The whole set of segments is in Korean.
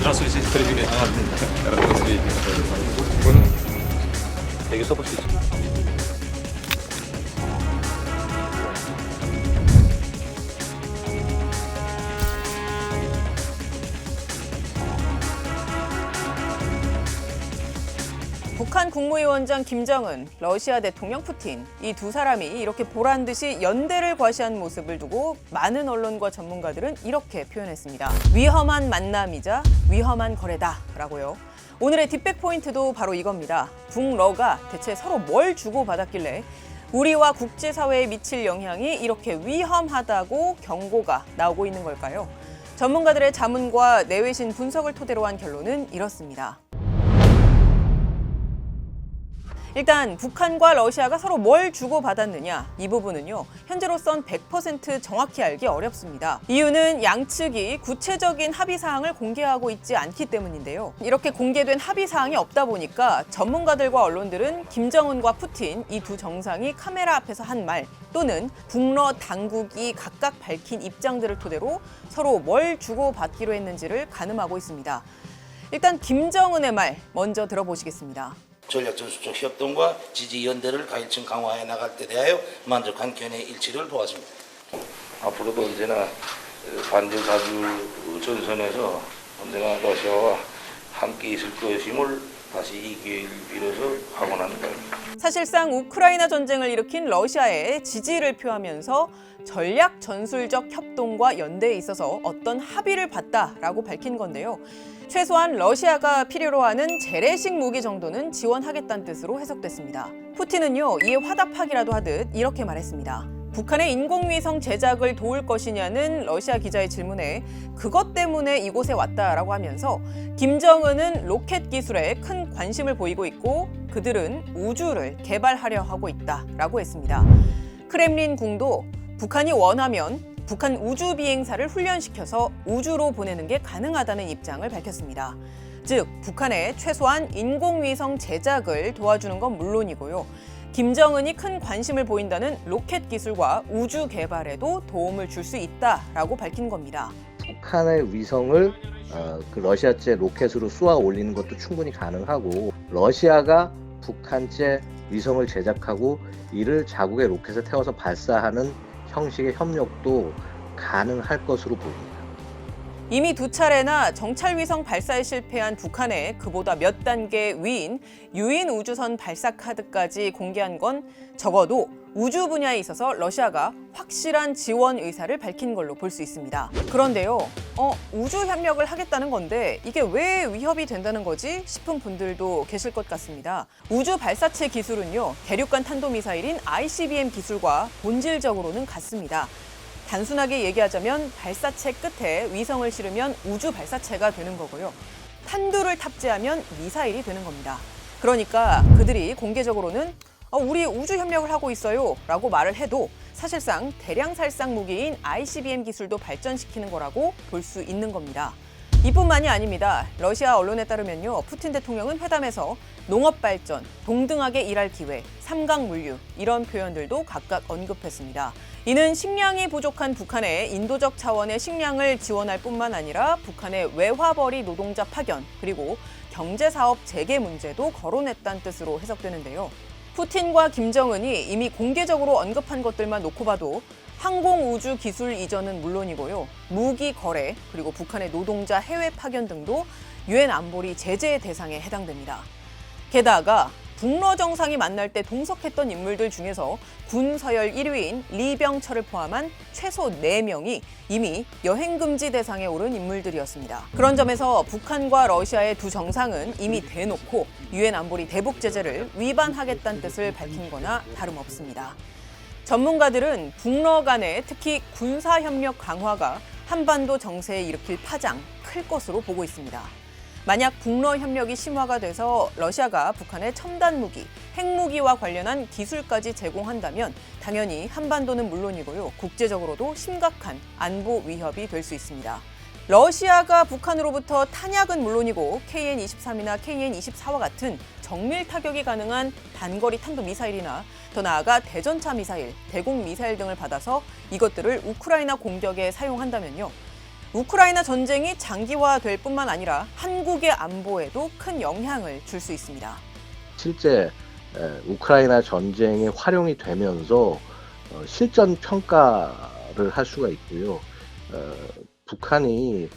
Здравствуйте. Привет. Рад вас видеть. 여기 써보시죠. 북한 국무위원장 김정은, 러시아 대통령 푸틴, 이 두 사람이 이렇게 보란 듯이 연대를 과시한 모습을 두고 많은 언론과 전문가들은 이렇게 표현했습니다. 위험한 만남이자 위험한 거래다라고요. 오늘의 딥백 포인트도 바로 이겁니다. 북러가 대체 서로 뭘 주고받았길래 우리와 국제사회에 미칠 영향이 이렇게 위험하다고 경고가 나오고 있는 걸까요? 전문가들의 자문과 내외신 분석을 토대로 한 결론은 이렇습니다. 일단 북한과 러시아가 서로 뭘 주고받았느냐, 이 부분은요 현재로선 100% 정확히 알기 어렵습니다. 이유는 양측이 구체적인 합의사항을 공개하고 있지 않기 때문인데요. 이렇게 공개된 합의사항이 없다 보니까 전문가들과 언론들은 김정은과 푸틴 이 두 정상이 카메라 앞에서 한 말 또는 북러 당국이 각각 밝힌 입장들을 토대로 서로 뭘 주고받기로 했는지를 가늠하고 있습니다. 일단 김정은의 말 먼저 들어보시겠습니다. 전략전술적 협동과 지지 연대를 가일층 강화해 나갈 때 대하여 만족한 견해 일치를 보았습니다. 앞으로도 언제나 반대 자주 전선에서 언제나 러시아와 함께 있을 것임을 다시 이 기회를 빌어서 확언하는 바입니다. 사실상 우크라이나 전쟁을 일으킨 러시아에 지지를 표하면서 전략 전술적 협동과 연대에 있어서 어떤 합의를 봤다라고 밝힌 건데요. 최소한 러시아가 필요로 하는 재래식 무기 정도는 지원하겠다는 뜻으로 해석됐습니다. 푸틴은요, 이에 화답하기라도 하듯 이렇게 말했습니다. 북한의 인공위성 제작을 도울 것이냐는 러시아 기자의 질문에 그것 때문에 이곳에 왔다라고 하면서 김정은은 로켓 기술에 큰 관심을 보이고 있고 그들은 우주를 개발하려 하고 있다라고 했습니다. 크렘린궁도 북한이 원하면 북한 우주 비행사를 훈련시켜서 우주로 보내는 게 가능하다는 입장을 밝혔습니다. 즉, 북한의 최소한 인공위성 제작을 도와주는 건 물론이고요. 김정은이 큰 관심을 보인다는 로켓 기술과 우주 개발에도 도움을 줄 수 있다라고 밝힌 겁니다. 북한의 위성을 그 러시아제 로켓으로 쏘아 올리는 것도 충분히 가능하고 러시아가 북한제 위성을 제작하고 이를 자국의 로켓에 태워서 발사하는 형식의 협력도 가능할 것으로 보입니다. 이미 두 차례나 정찰위성 발사에 실패한 북한의 그보다 몇 단계 위인 유인 우주선 발사 카드까지 공개한 건 적어도 우주 분야에 있어서 러시아가 확실한 지원 의사를 밝힌 걸로 볼 수 있습니다. 그런데요, 우주 협력을 하겠다는 건데 이게 왜 위협이 된다는 거지 싶은 분들도 계실 것 같습니다. 우주 발사체 기술은요, 대륙간 탄도미사일인 ICBM 기술과 본질적으로는 같습니다. 단순하게 얘기하자면 발사체 끝에 위성을 실으면 우주 발사체가 되는 거고요. 탄두를 탑재하면 미사일이 되는 겁니다. 그러니까 그들이 공개적으로는 우리 우주 협력을 하고 있어요 라고 말을 해도 사실상 대량 살상 무기인 ICBM 기술도 발전시키는 거라고 볼 수 있는 겁니다. 이뿐만이 아닙니다. 러시아 언론에 따르면요, 푸틴 대통령은 회담에서 농업 발전, 동등하게 일할 기회, 삼강 물류 이런 표현들도 각각 언급했습니다. 이는 식량이 부족한 북한에 인도적 차원의 식량을 지원할 뿐만 아니라 북한의 외화벌이 노동자 파견 그리고 경제사업 재개 문제도 거론했다는 뜻으로 해석되는데요. 푸틴과 김정은이 이미 공개적으로 언급한 것들만 놓고 봐도 항공우주 기술 이전은 물론이고요. 무기 거래 그리고 북한의 노동자 해외 파견 등도 유엔 안보리 제재 대상에 해당됩니다. 게다가 북러 정상이 만날 때 동석했던 인물들 중에서 군 서열 1위인 리병철을 포함한 최소 4명이 이미 여행금지 대상에 오른 인물들이었습니다. 그런 점에서 북한과 러시아의 두 정상은 이미 대놓고 유엔 안보리 대북 제재를 위반하겠다는 뜻을 밝힌 거나 다름없습니다. 전문가들은 북러 간의 특히 군사협력 강화가 한반도 정세에 일으킬 파장 클 것으로 보고 있습니다. 만약 북러 협력이 심화가 돼서 러시아가 북한의 첨단 무기, 핵무기와 관련한 기술까지 제공한다면 당연히 한반도는 물론이고요. 국제적으로도 심각한 안보 위협이 될 수 있습니다. 러시아가 북한으로부터 탄약은 물론이고 KN-23이나 KN-24와 같은 정밀 타격이 가능한 단거리 탄도미사일이나 더 나아가 대전차 미사일, 대공 미사일 등을 받아서 이것들을 우크라이나 공격에 사용한다면요. 우크라이나 전쟁이 장기화될 뿐만 아니라 한국의 안보에도 큰 영향을 줄 수 있습니다. 실제 우크라이나 전쟁에 활용이 되면서 실전 평가를 할 수가 있고요. 북한이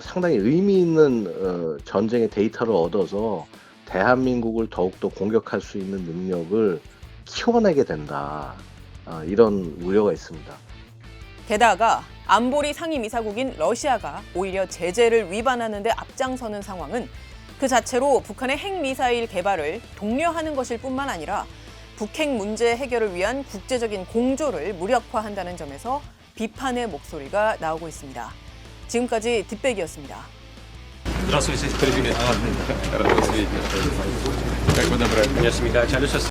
상당히 의미 있는 전쟁의 데이터를 얻어서 대한민국을 더욱더 공격할 수 있는 능력을 키워내게 된다. 이런 우려가 있습니다. 게다가 안보리 상임이사국인 러시아가 오히려 제재를 위반하는 데 앞장서는 상황은 그 자체로 북한의 핵미사일 개발을 독려하는 것일 뿐만 아니라 북핵 문제 해결을 위한 국제적인 공조를 무력화한다는 점에서 비판의 목소리가 나오고 있습니다. 지금까지 뒷백이었습니다. Здравствуйте. Привет. Рад вас видеть. Как вы добрались? An녕하십니까. 잘 오셨습니다.